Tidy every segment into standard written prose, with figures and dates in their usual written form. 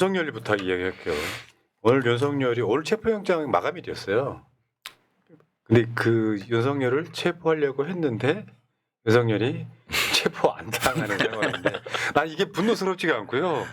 윤석열이부터 이야기할게요. 오늘 체포영장 마감이 됐어요. 근데 그 윤석열을 체포하려고 했는데 윤석열이 체포 안 당하는 상황인데 난 이게 분노스럽지가 않고요.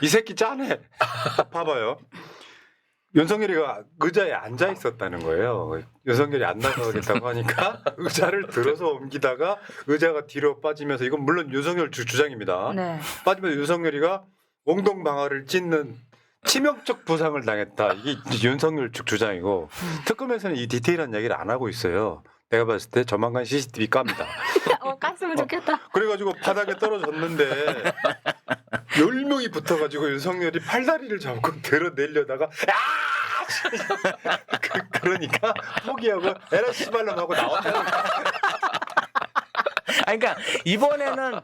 이 새끼 짠해. 봐봐요. 윤석열이가 의자에 앉아 있었다는 거예요. 윤석열이 안 나가겠다고 하니까 의자를 들어서 옮기다가 의자가 뒤로 빠지면서 이건 물론 윤석열 주장입니다. 네. 빠지면서 윤석열이가 옹동방아를 찢는 치명적 부상을 당했다. 이게 이제 윤석열 측 주장이고 특검에서는 이 디테일한 얘기를 안 하고 있어요. 내가 봤을 때 조만간 CCTV 깝니다. 깠으면 좋겠다. 그래가지고 바닥에 떨어졌는데 10명이 붙어가지고 윤석열이 팔다리를 잡고 들어내려다가 그러니까 포기하고 에라 씨발놈 하고 나왔다는 거야. 아니, 그러니까 이번에는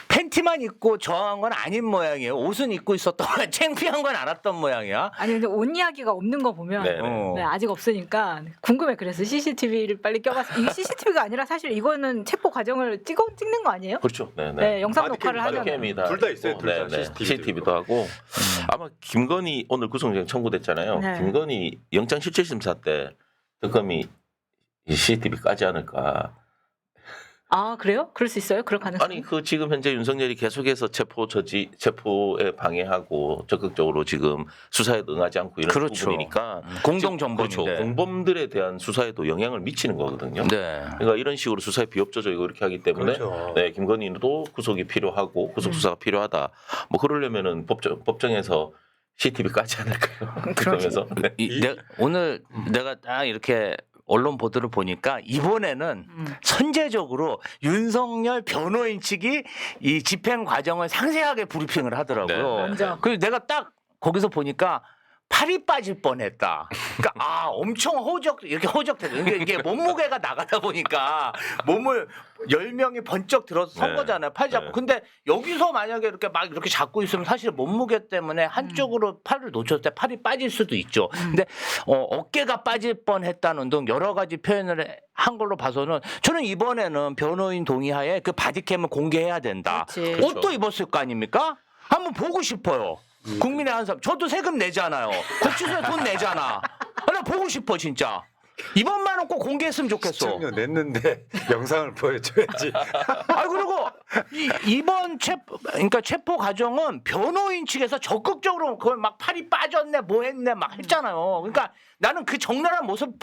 팬티만 입고 저항한 건 아닌 모양이에요. 옷은 입고 있었던 건 창피한 건 알았던 모양이야. 아니 근데 옷 이야기가 없는 거 보면 네. 네, 아직 없으니까 궁금해. 그래서 CCTV를 빨리 껴봤어. 이게 CCTV가 아니라 사실 이거는 체포 과정을 찍는 거 아니에요? 그렇죠. 네, 네, 영상 녹화를 하잖아요. 바디캠이다. 둘다 있어요, 둘 다. CCTV도 하고 아마 김건희 오늘 구속영장 청구됐잖아요. 네. 김건희 영장실질심사 때 특검이 이 CCTV 까지 않을까. 아 그래요? 그럴 수 있어요? 그럴 가능성? 아니 그 지금 현재 윤석열이 계속해서 체포에 방해하고 적극적으로 지금 수사에 응하지 않고 이런 그렇죠. 부분이니까 공동 그렇죠. 정범인데. 공범들에 대한 수사에도 영향을 미치는 거거든요. 네. 그러니까 이런 식으로 수사에 비협조적이고 이렇게 하기 때문에 그렇죠. 네, 김건희도 구속이 필요하고 구속 수사가 필요하다. 뭐 그러려면은 법정에서 CCTV 까지 않을까요? 그러면서 네. 오늘 내가 딱 이렇게 언론 보도를 보니까 이번에는 선제적으로 윤석열 변호인 측이 이 집행 과정을 상세하게 브리핑을 하더라고요. 네, 네, 먼저. 그래서 내가 딱 거기서 보니까 팔이 빠질 뻔했다. 그러니까 엄청 이렇게 허적대고 이게 몸무게가 나가다 보니까 몸을 10명이 번쩍 들어서 선 네. 거잖아요. 팔 잡고. 네. 근데 여기서 만약에 이렇게 막 이렇게 잡고 있으면 사실 몸무게 때문에 한쪽으로 팔을 놓쳤을 때 팔이 빠질 수도 있죠. 근데 어깨가 빠질 뻔했다는 등 여러 가지 표현을 한 걸로 봐서는 저는 이번에는 변호인 동의하에 그 바디캠을 공개해야 된다. 그렇지. 옷도 입었을 거 아닙니까? 한번 보고 싶어요. 국민의 한 사람. 저도 세금 내잖아요. 구치소에 돈 내잖아. 나 보고 싶어 진짜. 이번만은 꼭 공개했으면 좋겠어. 시청료 냈는데 영상을 보여줘야지. 그리고 이번 체포 과정은 변호인 측에서 적극적으로 그걸 막 팔이 빠졌네 뭐 했네 막 했잖아요. 그러니까 나는 그 적나라한 모습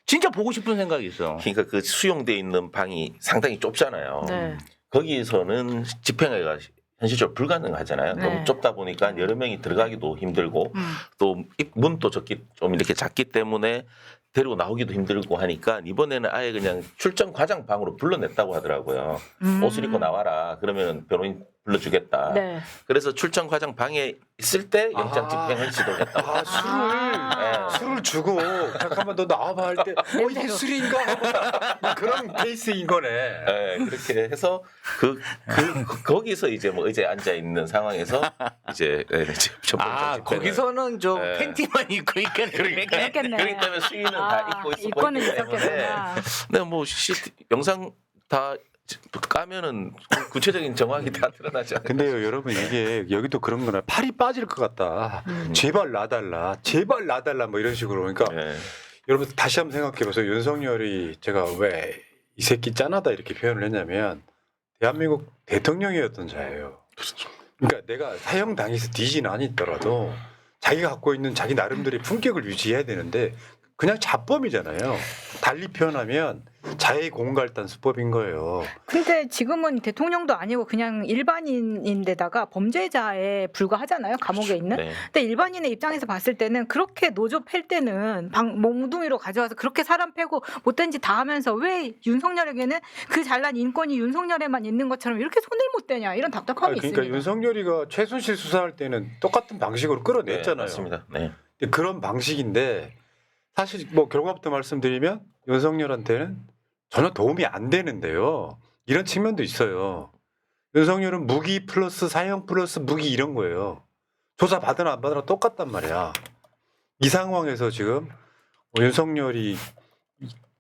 진짜 보고 싶은 생각이 있어. 그러니까 그 수용돼 있는 방이 상당히 좁잖아요. 네. 거기서는 집행하기가 현실적으로 불가능하잖아요. 네. 너무 좁다 보니까 여러 명이 들어가기도 힘들고 또 문도 좀 이렇게 작기 때문에 데리고 나오기도 힘들고 하니까 이번에는 아예 그냥 출정 과장 방으로 불러냈다고 하더라고요. 옷을 입고 나와라. 그러면 변호인 불러주겠다. 네. 그래서 출정 과장 방에 있을 때 영장 집행을 시도했다. 술을 주고 잠깐만 너 나와봐 할 때 이게 술인가? 그런 케이스인 거네. 네, 그렇게 해서 거기서 이제 뭐 의자에 앉아 있는 상황에서 이제 거기서는 좀 네. 팬티만 입고 있겠네. 그렇겠네. 그렇기 때문에 수위는 다 입고 있었기 입고는 때문에 있었겠구나. 네, 뭐 영상 다 까면은 구체적인 정황이 다 드러나지 않아요. 근데요 여러분 이게 여기도 그런 거나 팔이 빠질 것 같다. 제발 놔달라. 제발 놔달라 뭐 이런 식으로 그러니까 네. 여러분 다시 한번 생각해 보세요. 윤석열이 제가 왜 이 새끼 짠하다 이렇게 표현을 했냐면 대한민국 대통령이었던 자예요. 그러니까 내가 사형 당해서 뒤진 아니더라도 자기가 갖고 있는 자기 나름대로의 품격을 유지해야 되는데 그냥 자범이잖아요. 달리 표현하면 자해 공갈단 수법인 거예요. 근데 지금은 대통령도 아니고 그냥 일반인인데다가 범죄자에 불과하잖아요. 감옥에 있는. 네. 근데 일반인의 입장에서 봤을 때는 그렇게 노조 팰 때는 몽둥이로 가져와서 그렇게 사람 패고 못된 짓 다 하면서 왜 윤석열에게는 그 잘난 인권이 윤석열에만 있는 것처럼 이렇게 손을 못 대냐 이런 답답함이 그러니까 있습니다. 윤석열이가 최순실 수사할 때는 똑같은 방식으로 끌어냈잖아요. 네, 맞습니다. 네. 근데 그런 방식인데 사실 뭐 결과부터 말씀드리면 윤석열한테는 전혀 도움이 안 되는데요. 이런 측면도 있어요. 윤석열은 무기 플러스 사형 플러스 무기 이런 거예요. 조사 받으나 안 받으나 똑같단 말이야. 이 상황에서 지금 윤석열이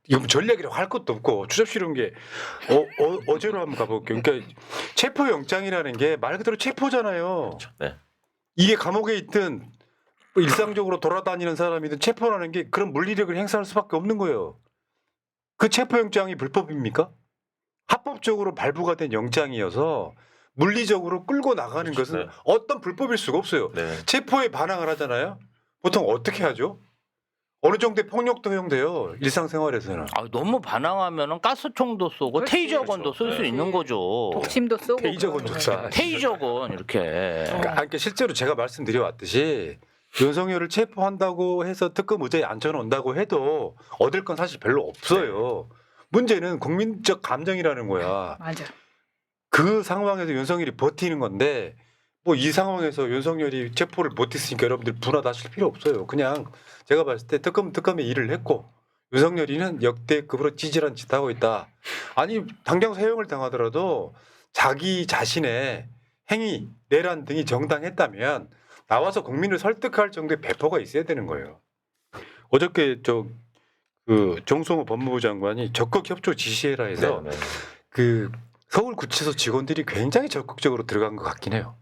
이거 전략이라고 할 것도 없고 추잡스러운 게 어제로 한번 가볼게요. 그러니까 체포영장이라는 게 말 그대로 체포잖아요. 네. 이게 감옥에 있든 뭐 일상적으로 돌아다니는 사람이든 체포라는 게 그런 물리력을 행사할 수밖에 없는 거예요. 그 체포영장이 불법입니까? 합법적으로 발부가 된 영장이어서 물리적으로 끌고 나가는 그렇죠. 것은 네. 어떤 불법일 수가 없어요. 네. 체포에 반항을 하잖아요. 보통 어떻게 하죠? 어느 정도의 폭력도 허용돼요. 일상생활에서는. 아, 너무 반항하면은 가스총도 쏘고 그렇지. 테이저건도 쏠 수 그렇죠. 있는 거죠. 독침도 쏘고 테이저건 그러는 좋다. 거예요. 테이저건 이렇게. 그러니까 실제로 제가 말씀드려왔듯이 윤석열을 체포한다고 해서 특검 의자에 앉혀놓는다고 해도 얻을 건 사실 별로 없어요. 문제는 국민적 감정이라는 거야. 맞아. 그 상황에서 윤석열이 버티는 건데 뭐 이 상황에서 윤석열이 체포를 못했으니까 여러분들 분하다하실 필요 없어요. 그냥 제가 봤을 때 특검의 일을 했고 윤석열이는 역대급으로 찌질한 짓 하고 있다. 아니 당장 사형을 당하더라도 자기 자신의 행위, 내란 등이 정당했다면 나와서 국민을 설득할 정도의 배포가 있어야 되는 거예요. 어저께 정성호 법무부 장관이 적극 협조 지시해라 해서 네, 네. 그 서울구치소 직원들이 굉장히 적극적으로 들어간 것 같긴 해요.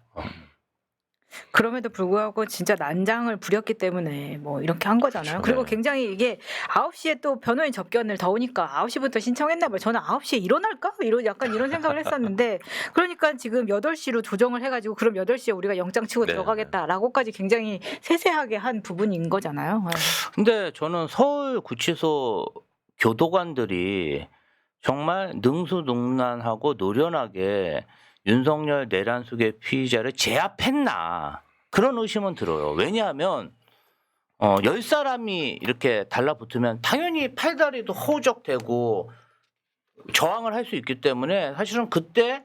그럼에도 불구하고 진짜 난장을 부렸기 때문에 뭐 이렇게 한 거잖아요. 그렇죠. 그리고 네. 굉장히 이게 9시에 또 변호인 접견을 더우니까 9시부터 신청했나 봐요. 저는 9시에 일어날까? 약간 이런 생각을 했었는데 그러니까 지금 8시로 조정을 해가지고 그럼 8시에 우리가 영장 치고 네, 들어가겠다라고까지 굉장히 세세하게 한 부분인 거잖아요. 근데 저는 서울 구치소 교도관들이 정말 능수능란하고 노련하게 윤석열 내란 속의 피의자를 제압했나 그런 의심은 들어요. 왜냐하면 10사람이 이렇게 달라붙으면 당연히 팔다리도 허우적대고 저항을 할 수 있기 때문에 사실은 그때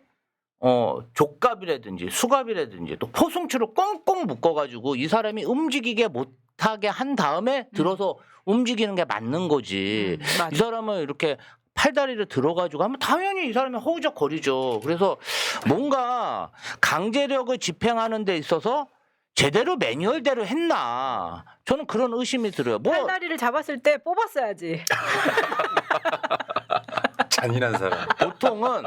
족갑이라든지 수갑이라든지 또 포승추를 꽁꽁 묶어가지고 이 사람이 움직이게 못하게 한 다음에 들어서 움직이는 게 맞는 거지. 맞아. 이 사람을 이렇게 팔다리를 들어가지고 하면 당연히 이 사람이 허우적거리죠. 그래서 뭔가 강제력을 집행하는 데 있어서 제대로 매뉴얼대로 했나 저는 그런 의심이 들어요. 뭐 팔다리를 잡았을 때 뽑았어야지. 잔인한 사람. 보통은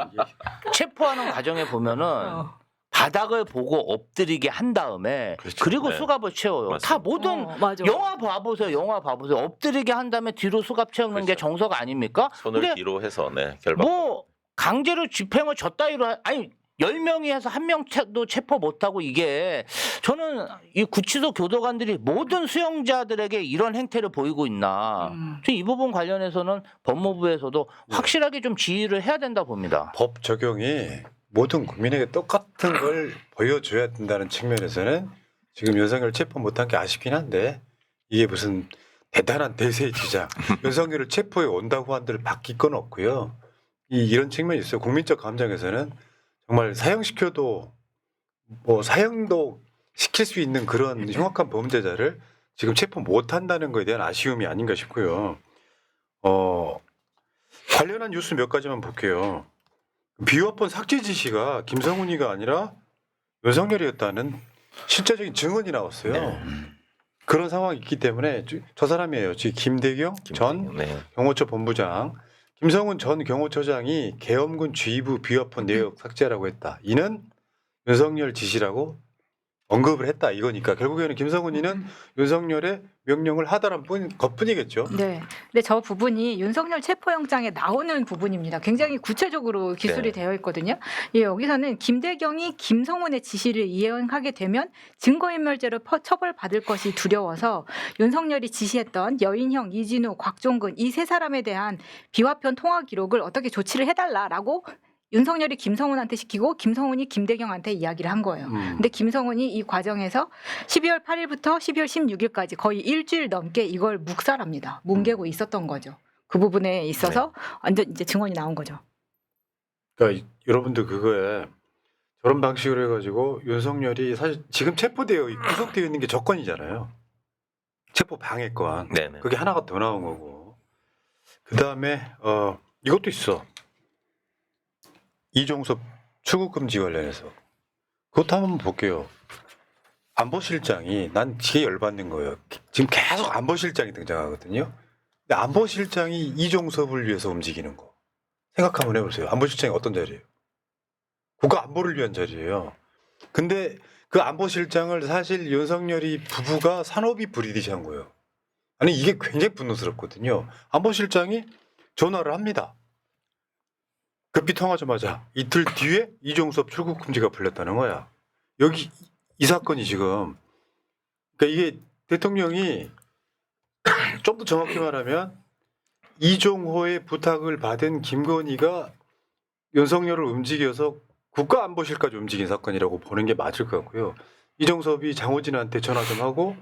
체포하는 과정에 보면은 바닥을 보고 엎드리게 한 다음에 그렇죠. 그리고 네. 수갑을 채워요. 맞습니다. 다 모든 맞아. 영화 봐보세요. 엎드리게 한 다음에 뒤로 수갑 채우는 게 그렇죠. 정석 아닙니까? 손을 근데 뒤로 해서 결박. 뭐 강제로 집행을 저 따위로 아니 10명이 해서 한 명도 체포 못하고 이게 저는 이 구치소 교도관들이 모든 수용자들에게 이런 행태를 보이고 있나. 이 부분 관련해서는 법무부에서도 확실하게 좀 지휘를 해야 된다 봅니다. 법 적용이 모든 국민에게 똑같은 걸 보여줘야 된다는 측면에서는 지금 윤석열 체포 못한 게 아쉽긴 한데 이게 무슨 대단한 대세의 주장 윤석열을 체포해 온다고 한들 바뀔 건 없고요. 이런 측면이 있어요. 국민적 감정에서는 정말 사형시켜도 뭐 사형도 시킬 수 있는 그런 흉악한 범죄자를 지금 체포 못한다는 거에 대한 아쉬움이 아닌가 싶고요. 관련한 뉴스 몇 가지만 볼게요. 비화폰 삭제 지시가 김성훈이가 아니라 윤석열이었다는 실제적인 증언이 나왔어요. 네. 그런 상황이 있기 때문에 저 사람이에요. 지금 김대경 전 네. 경호처 본부장, 김성훈 전 경호처장이 계엄군 지휘부 비화폰 내역 삭제라고 했다. 이는 윤석열 지시라고 언급을 했다 이거니까 결국에는 김성훈이는 윤석열의 명령을 하다란 것뿐이겠죠. 네. 근데 저 부분이 윤석열 체포영장에 나오는 부분입니다. 굉장히 구체적으로 기술이 네. 되어 있거든요. 예, 여기서는 김대경이 김성훈의 지시를 이행하게 되면 증거인멸죄로 처벌받을 것이 두려워서 윤석열이 지시했던 여인형, 이진우, 곽종근 이 세 사람에 대한 비화편 통화 기록을 어떻게 조치를 해달라라고 윤석열이 김성훈한테 시키고 김성훈이 김대경한테 이야기를 한 거예요. 근데 김성훈이 이 과정에서 12월 8일부터 12월 16일까지 거의 일주일 넘게 이걸 묵살합니다. 뭉개고 있었던 거죠. 그 부분에 있어서 완전 이제 증언이 나온 거죠. 그러니까 여러분들 그거에 저런 방식으로 해가지고 윤석열이 사실 지금 체포되어 구속되어 있는 게 조건이잖아요. 체포 방해권. 네네. 그게 하나가 더 나온 거고. 그 다음에 이것도 있어. 이종섭 출국 금지 관련해서 그것도 한번 볼게요. 안보실장이 난 되게 열받는 거예요. 지금 계속 안보실장이 등장하거든요. 근데 안보실장이 이종섭을 위해서 움직이는 거 생각 한번 해보세요. 안보실장이 어떤 자리예요? 국가 안보를 위한 자리예요. 근데 그 안보실장을 사실 윤석열이 부부가 산업이 불이듯이 한 거예요. 아니 이게 굉장히 분노스럽거든요. 안보실장이 전화를 합니다. 급히 통화하자마자 이틀 뒤에 이종섭 출국 금지가 풀렸다는 거야. 여기 이 사건이 지금 그러니까 이게 대통령이 좀 더 정확히 말하면 이종호의 부탁을 받은 김건희가 윤석열을 움직여서 국가안보실까지 움직인 사건이라고 보는 게 맞을 것 같고요. 이종섭이 장호진한테 전화 좀 하고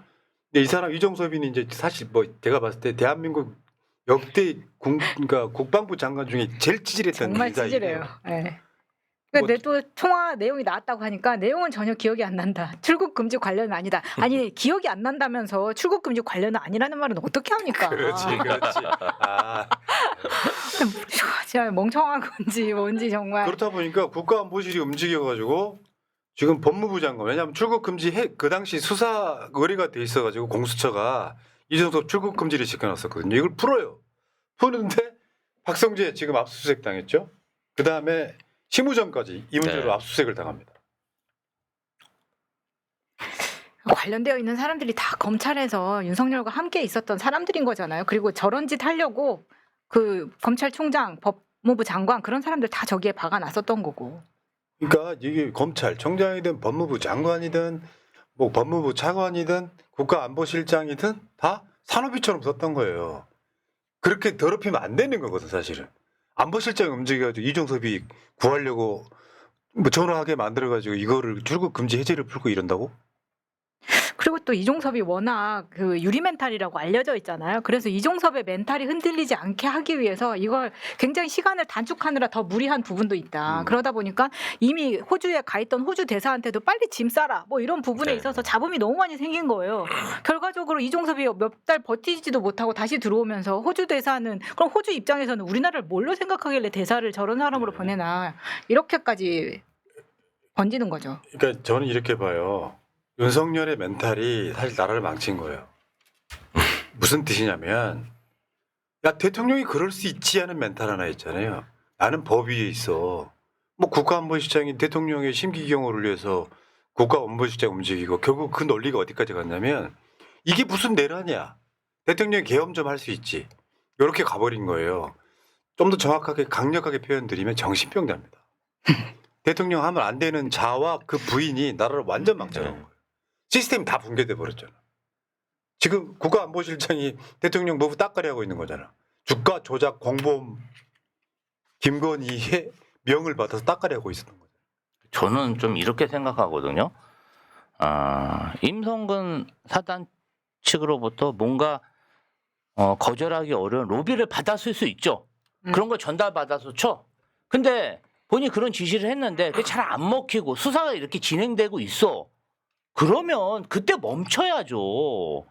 근데 이 사람 이종섭이는 이제 사실 뭐 제가 봤을 때 대한민국 역대 그러니까 국방부 장관 중에 제일 찌질했던 정말 인사이에요. 찌질해요. 네. 그러니까 뭐- 또 통화 내용이 나왔다고 하니까 내용은 전혀 기억이 안 난다. 출국 금지 관련은 아니다. 아니 기억이 안 난다면서 출국 금지 관련은 아니라는 말은 어떻게 합니까? 그렇지. 아, 진짜 멍청한 건지 뭔지 정말. 그렇다 보니까 국가안보실이 움직여가지고 지금 법무부 장관 왜냐하면 출국 금지 그 당시 수사 의뢰가 돼 있어가지고 공수처가 이종섭 출국 금지를 시켜놨었거든요. 이걸 풀어요. 푸는데 박성재 지금 압수수색 당했죠. 그 다음에 심우정까지 이 문제로 네. 압수수색을 당합니다. 관련되어 있는 사람들이 다 검찰에서 윤석열과 함께 있었던 사람들인 거잖아요. 그리고 저런 짓 하려고 그 검찰총장, 법무부 장관 그런 사람들 다 저기에 박아놨었던 거고. 그러니까 이게 검찰청장이든 법무부 장관이든 뭐 법무부 차관이든 국가안보실장이든 다 산업위처럼 썼던 거예요. 그렇게 더럽히면 안 되는 거거든 사실은. 안보실장 움직여가지고 이종섭이 구하려고 뭐 전화하게 만들어가지고 이거를 출국 금지 해제를 풀고 이런다고? 그리고 또 이종섭이 워낙 그 유리 멘탈이라고 알려져 있잖아요. 그래서 이종섭의 멘탈이 흔들리지 않게 하기 위해서 이걸 굉장히 시간을 단축하느라 더 무리한 부분도 있다. 그러다 보니까 이미 호주에 가 있던 호주 대사한테도 빨리 짐 싸라 뭐 이런 부분에 네. 있어서 잡음이 너무 많이 생긴 거예요. 결과적으로 이종섭이 몇 달 버티지도 못하고 다시 들어오면서 호주 대사는 그럼 호주 입장에서는 우리나라를 뭘로 생각하길래 대사를 저런 사람으로 보내나 이렇게까지 번지는 거죠. 그러니까 저는 이렇게 봐요. 윤석열의 멘탈이 사실 나라를 망친 거예요. 무슨 뜻이냐면 야 대통령이 그럴 수 있지 않은 멘탈 하나 있잖아요. 나는 법 위에 있어. 뭐 국가안보실장이 대통령의 심기경호를 위해서 국가안보실장 움직이고 결국 그 논리가 어디까지 갔냐면 이게 무슨 내란이야. 대통령이 계엄 좀 할 수 있지. 이렇게 가버린 거예요. 좀 더 정확하게 강력하게 표현드리면 정신병자입니다. 대통령 하면 안 되는 자와 그 부인이 나라를 완전 망쳐놓은 거예요. 시스템이 다 붕괴돼 버렸잖아. 지금 국가안보실장이 대통령 노부 따까리 하고 있는 거잖아. 주가 조작 공범 김건희의 명을 받아서 따까리 하고 있었던 거죠. 저는 좀 이렇게 생각하거든요. 임성근 사단 측으로부터 뭔가 거절하기 어려운 로비를 받았을 수 있죠. 그런 걸 전달받아서 쳐. 근데 본인이 그런 지시를 했는데 그게 잘 안 먹히고 수사가 이렇게 진행되고 있어. 그러면 그때 멈춰야죠.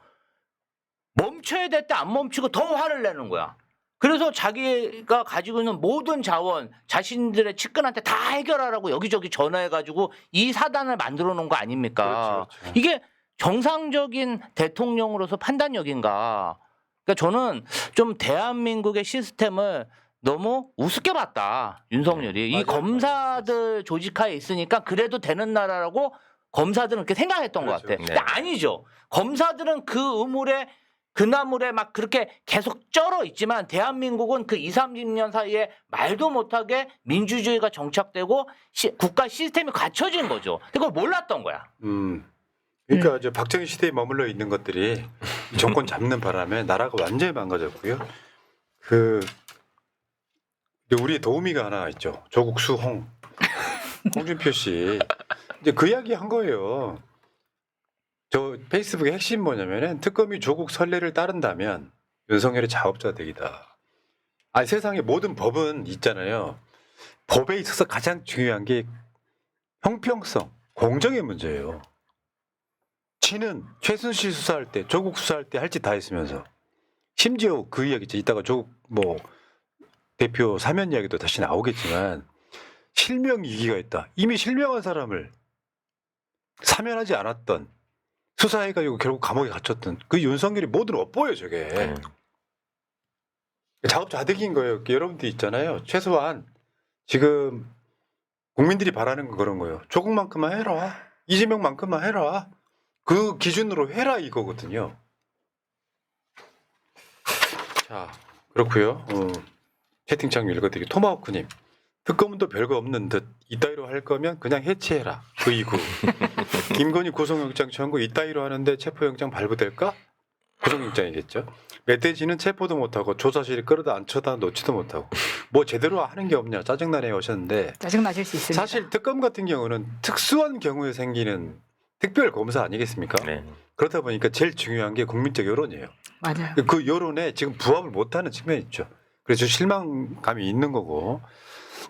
멈춰야 될 때 안 멈추고 더 화를 내는 거야. 그래서 자기가 가지고 있는 모든 자원, 자신들의 측근한테 다 해결하라고 여기저기 전화해가지고 이 사단을 만들어 놓은 거 아닙니까? 그렇죠. 이게 정상적인 대통령으로서 판단력인가? 그러니까 저는 좀 대한민국의 시스템을 너무 우습게 봤다. 윤석열이. 이 맞아요. 검사들 조직하에 있으니까 그래도 되는 나라라고 검사들은 그렇게 생각했던 것 그렇죠. 같아. 근데 아니죠. 검사들은 그 우물에 그나물에 막 그렇게 계속 쩔어 있지만 대한민국은 그 20, 30년 사이에 말도 못하게 민주주의가 정착되고 국가 시스템이 갖춰진 거죠. 그걸 몰랐던 거야. 그러니까 이제 박정희 시대에 머물러 있는 것들이 이 정권 잡는 바람에 나라가 완전히 망가졌고요. 근데 우리 도우미가 하나 있죠. 조국 수홍 홍준표 씨. 이제 그 이야기 한 거예요. 저 페이스북의 핵심 뭐냐면은 특검이 조국 선례를 따른다면 윤석열의 자업자득이다. 아니 세상에 모든 법은 있잖아요. 법에 있어서 가장 중요한 게 형평성, 공정의 문제예요. 지는 최순실 수사할 때, 조국 수사할 때 할 짓 다 했으면서 심지어 그 이야기죠. 이따가 조국 뭐 대표 사면 이야기도 다시 나오겠지만 실명 위기가 있다. 이미 실명한 사람을 사면하지 않았던 수사해가지고 결국 감옥에 갇혔던 그 윤석열이 뭐든 엇보여 저게. 자업자득인 거예요. 여러분들 있잖아요. 최소한 지금 국민들이 바라는 건 그런 거예요. 조국만큼만 해라. 이재명만큼만 해라. 그 기준으로 해라 이거거든요. 자, 그렇고요. 채팅창 읽어드리고 토마호크님. 특검도 별거 없는 듯 이따위로 할 거면 그냥 해체해라. 그 이후 김건희 구속영장 청구 이따위로 하는데 체포영장 발부될까? 구속영장이겠죠. 멧돼지는 체포도 못하고 조사실이 끌어다 앉혀다 놓지도 못하고 뭐 제대로 하는 게 없냐 짜증나네요 하셨는데 짜증 나실 수 있습니다. 사실 특검 같은 경우는 특수한 경우에 생기는 특별 검사 아니겠습니까? 네. 그렇다 보니까 제일 중요한 게 국민적 여론이에요. 맞아요. 그 여론에 지금 부합을 못하는 측면이 있죠. 그래서 실망감이 있는 거고.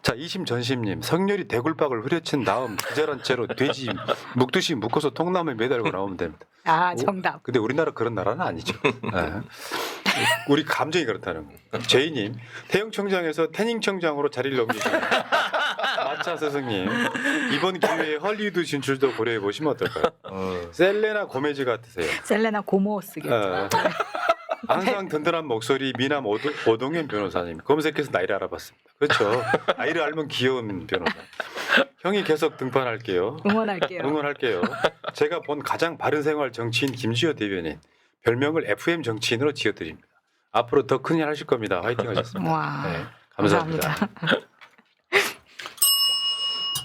자, 이심 전심님 성렬이 대굴박을 후려친 다음 기절한 채로 돼지 묵듯이 묶어서 통나무에 매달고 나오면 됩니다. 아 정답. 근데 우리나라 그런 나라는 아니죠. 네. 우리 감정이 그렇다는 거. 제이님 태영청장에서 태닝청장으로 자리를 옮기신 마차 스승님 이번 기회에 헐리우드 진출도 고려해 보시면 어떨까요? 셀레나 고메즈 같으세요. 셀레나 고모스겠죠. 항상 든든한 목소리 미남 오동현 변호사님 검색해서 나이를 알아봤습니다. 그렇죠. 나이를 알면 귀여운 변호사. 형이 계속 등판할게요. 응원할게요. 응원할게요. 제가 본 가장 바른 생활 정치인 김지호 대변인 별명을 FM 정치인으로 지어드립니다. 앞으로 더 큰 일 하실 겁니다. 화이팅 하셨습니다. 와, 네, 감사합니다. 감사합니다.